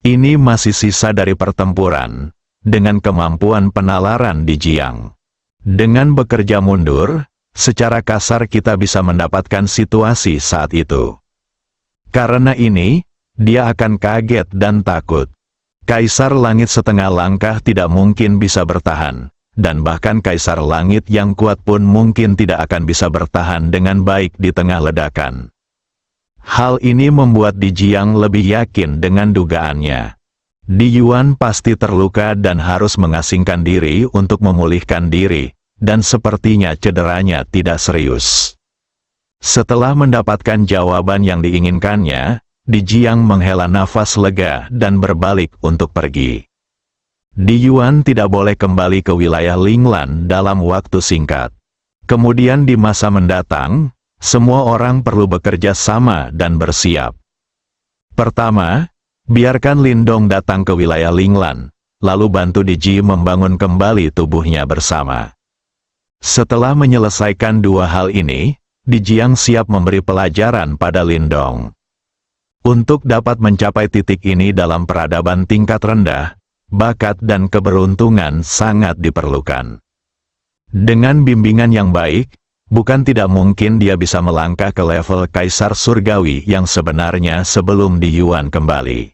Ini masih sisa dari pertempuran. Dengan kemampuan penalaran Dijiang. Dengan bekerja mundur, secara kasar kita bisa mendapatkan situasi saat itu. Karena ini, dia akan kaget dan takut. Kaisar Langit setengah langkah tidak mungkin bisa bertahan, dan bahkan Kaisar Langit yang kuat pun mungkin tidak akan bisa bertahan dengan baik di tengah ledakan. Hal ini membuat Dijiang lebih yakin dengan dugaannya. Di Yuan pasti terluka dan harus mengasingkan diri untuk memulihkan diri, dan sepertinya cederanya tidak serius. Setelah mendapatkan jawaban yang diinginkannya, Dijiang menghela nafas lega dan berbalik untuk pergi. Di Yuan tidak boleh kembali ke wilayah Linglan dalam waktu singkat. Kemudian di masa mendatang, semua orang perlu bekerja sama dan bersiap. Pertama, biarkan Lindong datang ke wilayah Linglan, lalu bantu Diji membangun kembali tubuhnya bersama. Setelah menyelesaikan dua hal ini, Dijiang siap memberi pelajaran pada Lindong. Untuk dapat mencapai titik ini dalam peradaban tingkat rendah, bakat dan keberuntungan sangat diperlukan. Dengan bimbingan yang baik, bukan tidak mungkin dia bisa melangkah ke level Kaisar Surgawi yang sebenarnya sebelum Di Yuan kembali.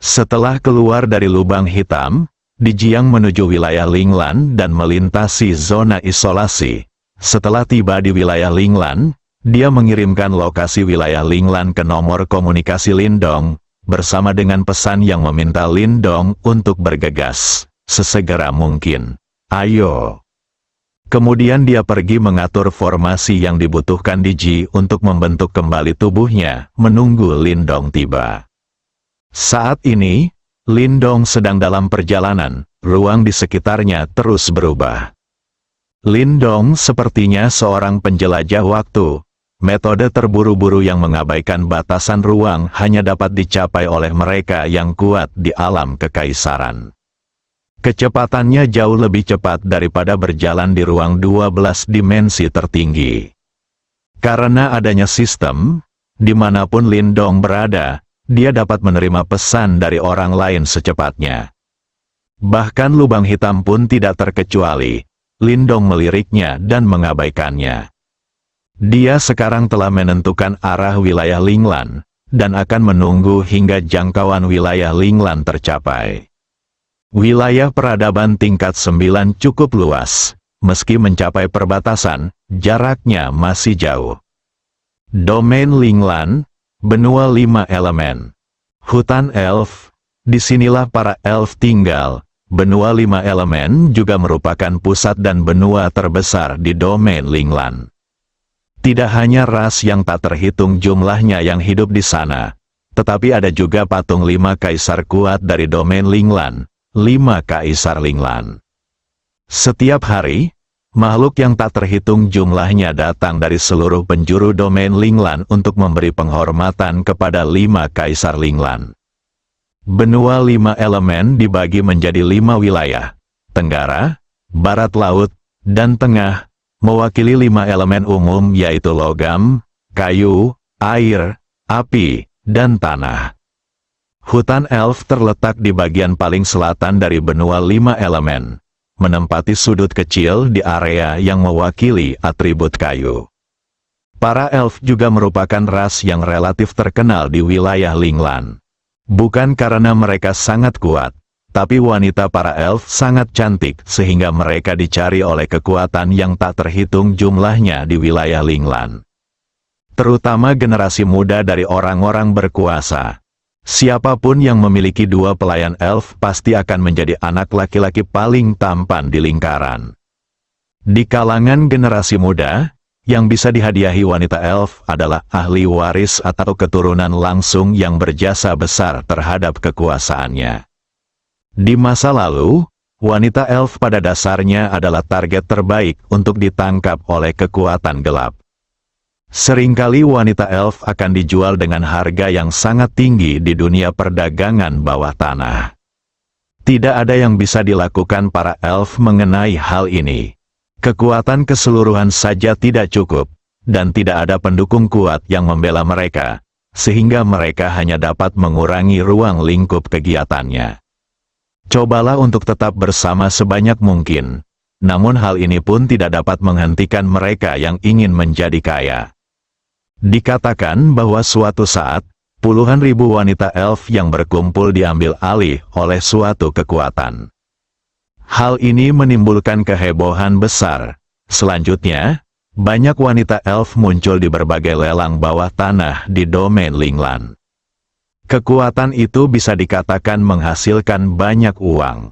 Setelah keluar dari lubang hitam, di Jiang menuju wilayah Linglan dan melintasi zona isolasi. Setelah tiba di wilayah Linglan, dia mengirimkan lokasi wilayah Linglan ke nomor komunikasi Lindong, bersama dengan pesan yang meminta Lindong untuk bergegas sesegera mungkin. Ayo. Kemudian dia pergi mengatur formasi yang dibutuhkan di Ji untuk membentuk kembali tubuhnya, menunggu Lindong tiba. Saat ini, Lindong sedang dalam perjalanan, ruang di sekitarnya terus berubah. Lindong sepertinya seorang penjelajah waktu. Metode terburu-buru yang mengabaikan batasan ruang hanya dapat dicapai oleh mereka yang kuat di alam kekaisaran. Kecepatannya jauh lebih cepat daripada berjalan di ruang 12 dimensi tertinggi. Karena adanya sistem, dimanapun Lindong berada, dia dapat menerima pesan dari orang lain secepatnya. Bahkan lubang hitam pun tidak terkecuali. Lindong meliriknya dan mengabaikannya. Dia sekarang telah menentukan arah wilayah Linglan, dan akan menunggu hingga jangkauan wilayah Linglan tercapai. Wilayah peradaban tingkat 9 cukup luas, meski mencapai perbatasan, jaraknya masih jauh. Domain Linglan, benua 5 elemen. Hutan elf, disinilah para elf tinggal. Benua 5 elemen juga merupakan pusat dan benua terbesar di domain Linglan. Tidak hanya ras yang tak terhitung jumlahnya yang hidup di sana, tetapi ada juga patung 5 kaisar kuat dari domain Linglan, 5 kaisar Linglan. Setiap hari, makhluk yang tak terhitung jumlahnya datang dari seluruh penjuru domain Linglan untuk memberi penghormatan kepada 5 kaisar Linglan. Benua 5 elemen dibagi menjadi 5 wilayah, Tenggara, Barat Laut, dan Tengah, mewakili 5 elemen umum yaitu logam, kayu, air, api, dan tanah. Hutan elf terletak di bagian paling selatan dari benua 5 elemen, menempati sudut kecil di area yang mewakili atribut kayu. Para elf juga merupakan ras yang relatif terkenal di wilayah Linglan. Bukan karena mereka sangat kuat, tapi wanita para elf sangat cantik sehingga mereka dicari oleh kekuatan yang tak terhitung jumlahnya di wilayah Linglan. Terutama generasi muda dari orang-orang berkuasa. Siapapun yang memiliki 2 pelayan elf pasti akan menjadi anak laki-laki paling tampan di lingkaran. Di kalangan generasi muda, yang bisa dihadiahi wanita elf adalah ahli waris atau keturunan langsung yang berjasa besar terhadap kekuasaannya. Di masa lalu, wanita elf pada dasarnya adalah target terbaik untuk ditangkap oleh kekuatan gelap. Seringkali wanita elf akan dijual dengan harga yang sangat tinggi di dunia perdagangan bawah tanah. Tidak ada yang bisa dilakukan para elf mengenai hal ini. Kekuatan keseluruhan saja tidak cukup, dan tidak ada pendukung kuat yang membela mereka, sehingga mereka hanya dapat mengurangi ruang lingkup kegiatannya. Cobalah untuk tetap bersama sebanyak mungkin, namun hal ini pun tidak dapat menghentikan mereka yang ingin menjadi kaya. Dikatakan bahwa suatu saat, puluhan ribu wanita elf yang berkumpul diambil alih oleh suatu kekuatan. Hal ini menimbulkan kehebohan besar. Selanjutnya, banyak wanita elf muncul di berbagai lelang bawah tanah di domain Linglan. Kekuatan itu bisa dikatakan menghasilkan banyak uang.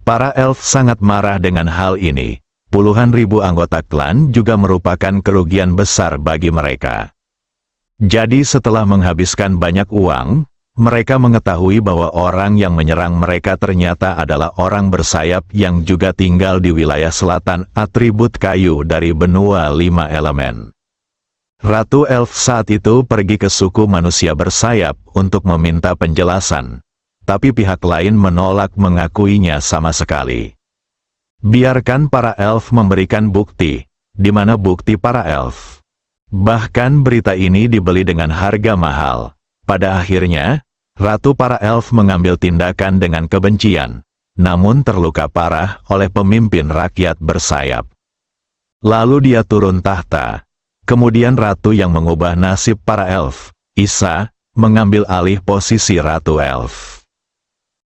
Para elf sangat marah dengan hal ini. Puluhan ribu anggota klan juga merupakan kerugian besar bagi mereka. Jadi setelah menghabiskan banyak uang, mereka mengetahui bahwa orang yang menyerang mereka ternyata adalah orang bersayap yang juga tinggal di wilayah selatan atribut kayu dari benua 5 elemen. Ratu Elf saat itu pergi ke suku manusia bersayap untuk meminta penjelasan, tapi pihak lain menolak mengakuinya sama sekali. Biarkan para elf memberikan bukti, di mana bukti para elf. Bahkan berita ini dibeli dengan harga mahal. Pada akhirnya, Ratu para elf mengambil tindakan dengan kebencian, namun terluka parah oleh pemimpin rakyat bersayap. Lalu dia turun tahta. Kemudian Ratu yang mengubah nasib para elf, Isa, mengambil alih posisi Ratu Elf.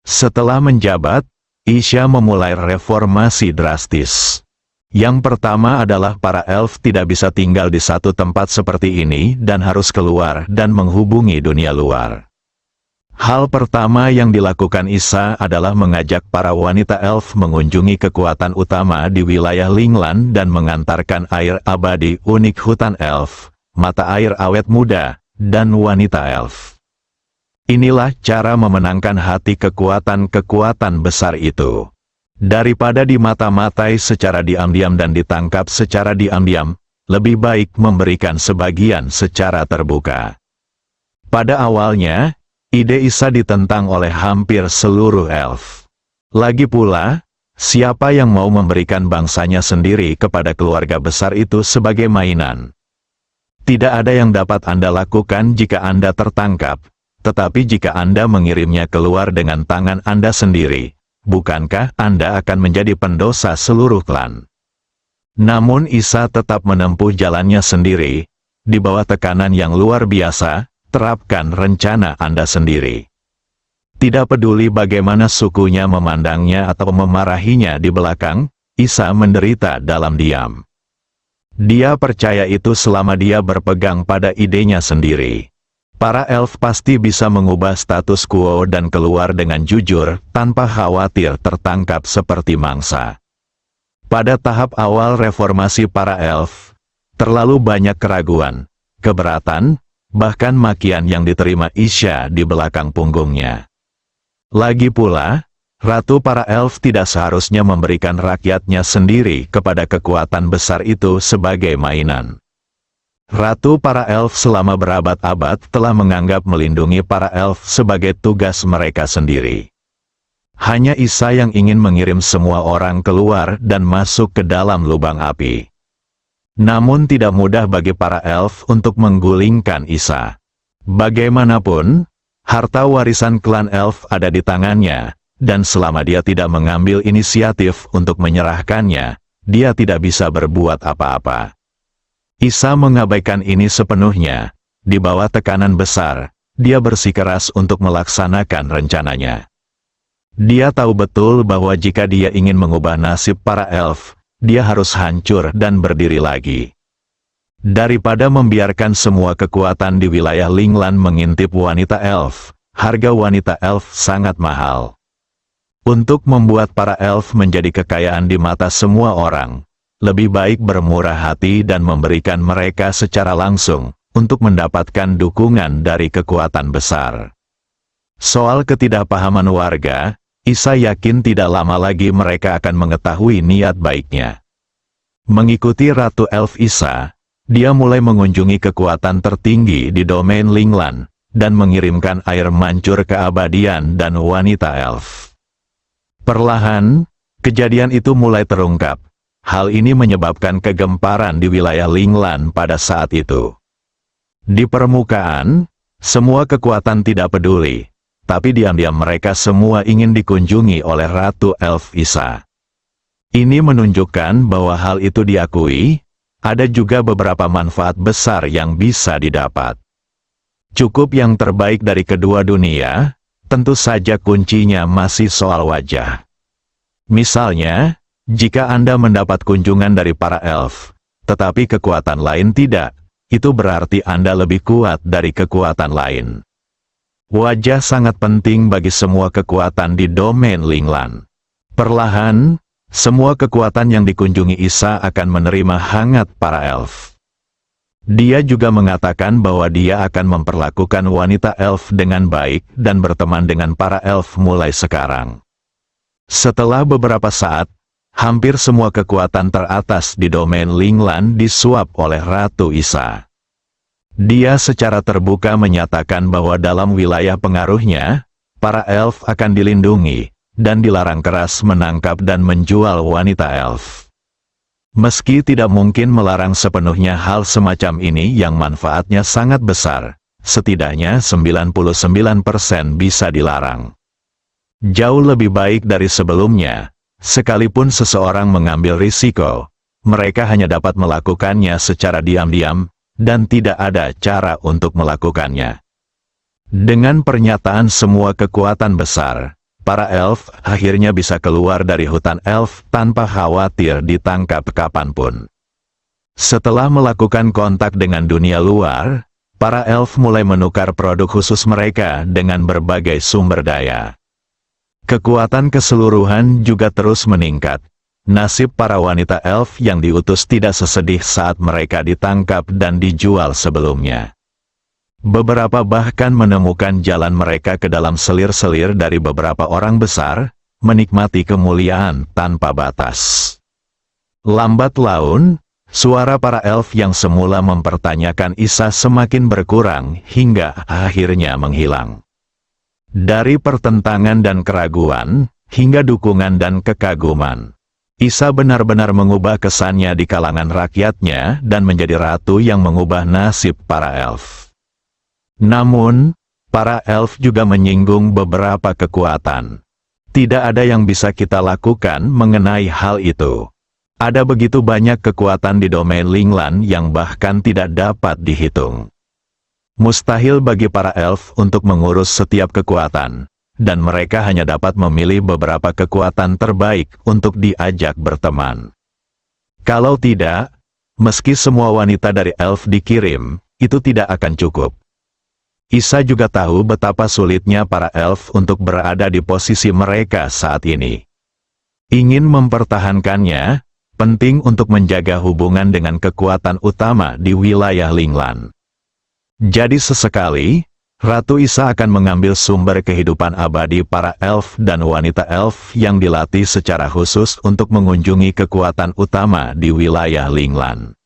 Setelah menjabat, Isha memulai reformasi drastis. Yang pertama adalah para elf tidak bisa tinggal di satu tempat seperti ini dan harus keluar dan menghubungi dunia luar. Hal pertama yang dilakukan Isha adalah mengajak para wanita elf mengunjungi kekuatan utama di wilayah Lingland dan mengantarkan air abadi unik hutan elf, mata air awet muda, dan wanita elf. Inilah cara memenangkan hati kekuatan-kekuatan besar itu. Daripada dimata-matai secara diam-diam dan ditangkap secara diam-diam, lebih baik memberikan sebagian secara terbuka. Pada awalnya, ide Isha ditentang oleh hampir seluruh elf. Lagi pula, siapa yang mau memberikan bangsanya sendiri kepada keluarga besar itu sebagai mainan? Tidak ada yang dapat Anda lakukan jika Anda tertangkap, tetapi jika Anda mengirimnya keluar dengan tangan Anda sendiri, bukankah Anda akan menjadi pendosa seluruh klan? Namun Isha tetap menempuh jalannya sendiri. Di bawah tekanan yang luar biasa, terapkan rencana Anda sendiri. Tidak peduli bagaimana sukunya memandangnya atau memarahinya di belakang, Isha menderita dalam diam. Dia percaya itu selama dia berpegang pada idenya sendiri. Para elf pasti bisa mengubah status quo dan keluar dengan jujur, tanpa khawatir tertangkap seperti mangsa. Pada tahap awal reformasi para elf, terlalu banyak keraguan, keberatan, bahkan makian yang diterima Isha di belakang punggungnya. Lagi pula, Ratu para elf tidak seharusnya memberikan rakyatnya sendiri kepada kekuatan besar itu sebagai mainan. Ratu para elf selama berabad-abad telah menganggap melindungi para elf sebagai tugas mereka sendiri. Hanya Isha yang ingin mengirim semua orang keluar dan masuk ke dalam lubang api. Namun tidak mudah bagi para elf untuk menggulingkan Isha. Bagaimanapun, harta warisan klan elf ada di tangannya, dan selama dia tidak mengambil inisiatif untuk menyerahkannya, dia tidak bisa berbuat apa-apa. Isha mengabaikan ini sepenuhnya. Di bawah tekanan besar, dia bersikeras untuk melaksanakan rencananya. Dia tahu betul bahwa jika dia ingin mengubah nasib para elf, dia harus hancur dan berdiri lagi. Daripada membiarkan semua kekuatan di wilayah Lingland mengintip wanita elf, harga wanita elf sangat mahal. Untuk membuat para elf menjadi kekayaan di mata semua orang, lebih baik bermurah hati dan memberikan mereka secara langsung, untuk mendapatkan dukungan dari kekuatan besar. Soal ketidakpahaman warga, Isha yakin tidak lama lagi mereka akan mengetahui niat baiknya. Mengikuti Ratu Elf Isha, dia mulai mengunjungi kekuatan tertinggi di domain Lingland, dan mengirimkan air mancur keabadian dan wanita elf. Perlahan, kejadian itu mulai terungkap. Hal ini menyebabkan kegemparan di wilayah Lingland pada saat itu. Di permukaan, semua kekuatan tidak peduli, tapi diam-diam mereka semua ingin dikunjungi oleh Ratu Elf Isha. Ini menunjukkan bahwa hal itu diakui, ada juga beberapa manfaat besar yang bisa didapat. Cukup yang terbaik dari kedua dunia, tentu saja kuncinya masih soal wajah. Misalnya, jika Anda mendapat kunjungan dari para elf, tetapi kekuatan lain tidak, itu berarti Anda lebih kuat dari kekuatan lain. Wajah sangat penting bagi semua kekuatan di domain Lingland. Perlahan, semua kekuatan yang dikunjungi Isha akan menerima hangat para elf. Dia juga mengatakan bahwa dia akan memperlakukan wanita elf dengan baik dan berteman dengan para elf mulai sekarang. Setelah beberapa saat, hampir semua kekuatan teratas di domain Lingland disuap oleh Ratu Isha. Dia secara terbuka menyatakan bahwa dalam wilayah pengaruhnya, para elf akan dilindungi, dan dilarang keras menangkap dan menjual wanita elf. Meski tidak mungkin melarang sepenuhnya hal semacam ini yang manfaatnya sangat besar, setidaknya 99% bisa dilarang. Jauh lebih baik dari sebelumnya. Sekalipun seseorang mengambil risiko, mereka hanya dapat melakukannya secara diam-diam, dan tidak ada cara untuk melakukannya. Dengan pernyataan semua kekuatan besar, para elf akhirnya bisa keluar dari hutan elf tanpa khawatir ditangkap kapanpun. Setelah melakukan kontak dengan dunia luar, para elf mulai menukar produk khusus mereka dengan berbagai sumber daya. Kekuatan keseluruhan juga terus meningkat. Nasib para wanita elf yang diutus tidak sesedih saat mereka ditangkap dan dijual sebelumnya. Beberapa bahkan menemukan jalan mereka ke dalam selir-selir dari beberapa orang besar, menikmati kemuliaan tanpa batas. Lambat laun, suara para elf yang semula mempertanyakan Isa semakin berkurang hingga akhirnya menghilang. Dari pertentangan dan keraguan, hingga dukungan dan kekaguman, Isa benar-benar mengubah kesannya di kalangan rakyatnya dan menjadi ratu yang mengubah nasib para elf. Namun, para elf juga menyinggung beberapa kekuatan. Tidak ada yang bisa kita lakukan mengenai hal itu. Ada begitu banyak kekuatan di domain Linglan yang bahkan tidak dapat dihitung. Mustahil bagi para elf untuk mengurus setiap kekuatan, dan mereka hanya dapat memilih beberapa kekuatan terbaik untuk diajak berteman. Kalau tidak, meski semua wanita dari elf dikirim, itu tidak akan cukup. Isa juga tahu betapa sulitnya para elf untuk berada di posisi mereka saat ini. Ingin mempertahankannya, penting untuk menjaga hubungan dengan kekuatan utama di wilayah Linglan. Jadi sesekali, Ratu Isa akan mengambil sumber kehidupan abadi para elf dan wanita elf yang dilatih secara khusus untuk mengunjungi kekuatan utama di wilayah Linglan.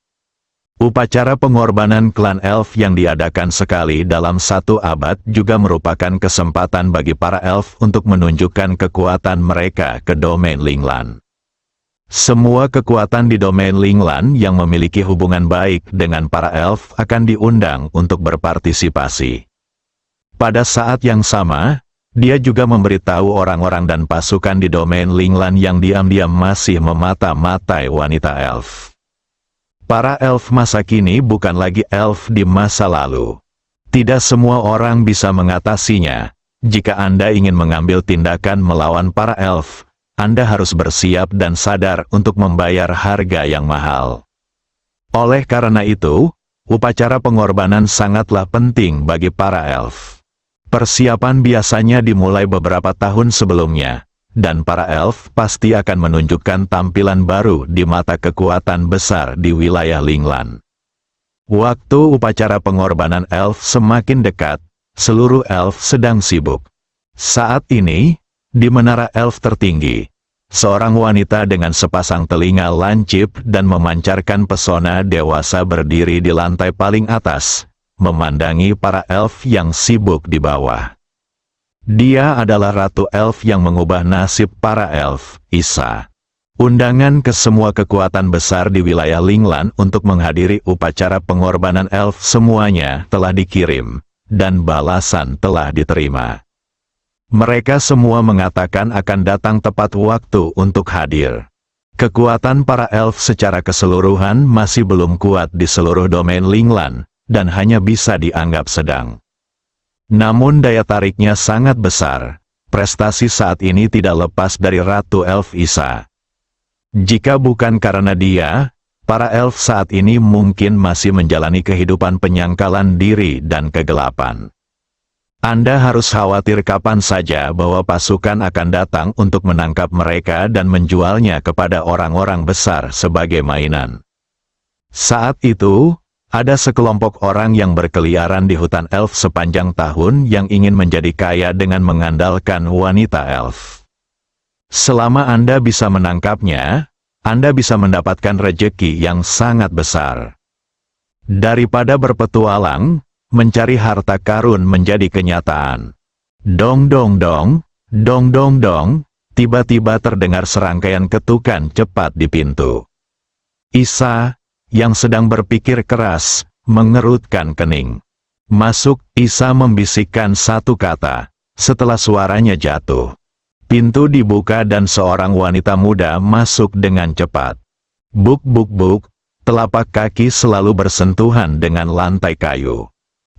Upacara pengorbanan klan elf yang diadakan sekali dalam 1 abad juga merupakan kesempatan bagi para elf untuk menunjukkan kekuatan mereka ke domain Linglan. Semua kekuatan di domain Linglan yang memiliki hubungan baik dengan para elf akan diundang untuk berpartisipasi. Pada saat yang sama, dia juga memberitahu orang-orang dan pasukan di domain Linglan yang diam-diam masih memata-matai wanita elf. Para elf masa kini bukan lagi elf di masa lalu. Tidak semua orang bisa mengatasinya. Jika Anda ingin mengambil tindakan melawan para elf, Anda harus bersiap dan sadar untuk membayar harga yang mahal. Oleh karena itu, upacara pengorbanan sangatlah penting bagi para elf. Persiapan biasanya dimulai beberapa tahun sebelumnya, dan para elf pasti akan menunjukkan tampilan baru di mata kekuatan besar di wilayah Linglan. Waktu upacara pengorbanan elf semakin dekat, seluruh elf sedang sibuk. Saat ini, di menara elf tertinggi, seorang wanita dengan sepasang telinga lancip dan memancarkan pesona dewasa berdiri di lantai paling atas, memandangi para elf yang sibuk di bawah. Dia adalah Ratu Elf yang mengubah nasib para elf, Isa. Undangan ke semua kekuatan besar di wilayah Linglan untuk menghadiri upacara pengorbanan elf semuanya telah dikirim, dan balasan telah diterima. Mereka semua mengatakan akan datang tepat waktu untuk hadir. Kekuatan para elf secara keseluruhan masih belum kuat di seluruh domain Linglan, dan hanya bisa dianggap sedang. Namun daya tariknya sangat besar. Prestasi saat ini tidak lepas dari Ratu Elf Isa. Jika bukan karena dia, para elf saat ini mungkin masih menjalani kehidupan penyangkalan diri dan kegelapan. Anda harus khawatir kapan saja bahwa pasukan akan datang untuk menangkap mereka dan menjualnya kepada orang-orang besar sebagai mainan. Saat itu, ada sekelompok orang yang berkeliaran di hutan elf sepanjang tahun yang ingin menjadi kaya dengan mengandalkan wanita elf. Selama Anda bisa menangkapnya, Anda bisa mendapatkan rejeki yang sangat besar. Daripada berpetualang, mencari harta karun menjadi kenyataan. Dong dong dong, dong dong dong, tiba-tiba terdengar serangkaian ketukan cepat di pintu. Isa, yang sedang berpikir keras, mengerutkan kening. Masuk, Isa membisikkan satu kata, setelah suaranya jatuh. Pintu dibuka dan seorang wanita muda masuk dengan cepat. Buk buk buk, telapak kaki selalu bersentuhan dengan lantai kayu.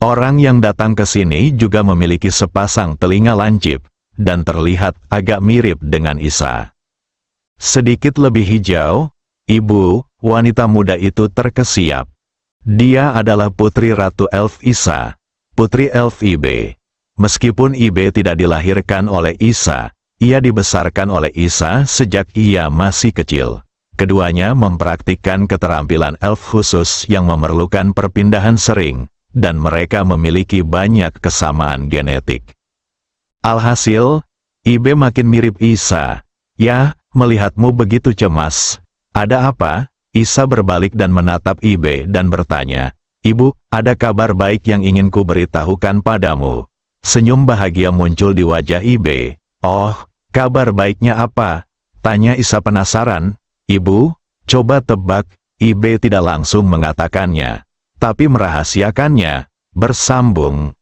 Orang yang datang ke sini juga memiliki sepasang telinga lancip, dan terlihat agak mirip dengan Isa. Sedikit lebih hijau, ibu, wanita muda itu terkesiap. Dia adalah putri Ratu Elf Isa, putri Elf Ibe. Meskipun Ibe tidak dilahirkan oleh Isa, ia dibesarkan oleh Isa sejak ia masih kecil. Keduanya mempraktikkan keterampilan elf khusus yang memerlukan perpindahan sering, dan mereka memiliki banyak kesamaan genetik. Alhasil, Ibe makin mirip Isa. Ya, melihatmu begitu cemas. Ada apa? Isa berbalik dan menatap Ibe dan bertanya, Ibu, ada kabar baik yang ingin ku beritahukan padamu. Senyum bahagia muncul di wajah Ibe. Oh, kabar baiknya apa? Tanya Isa penasaran. Ibu, coba tebak. Ibe tidak langsung mengatakannya, tapi merahasiakannya. Bersambung.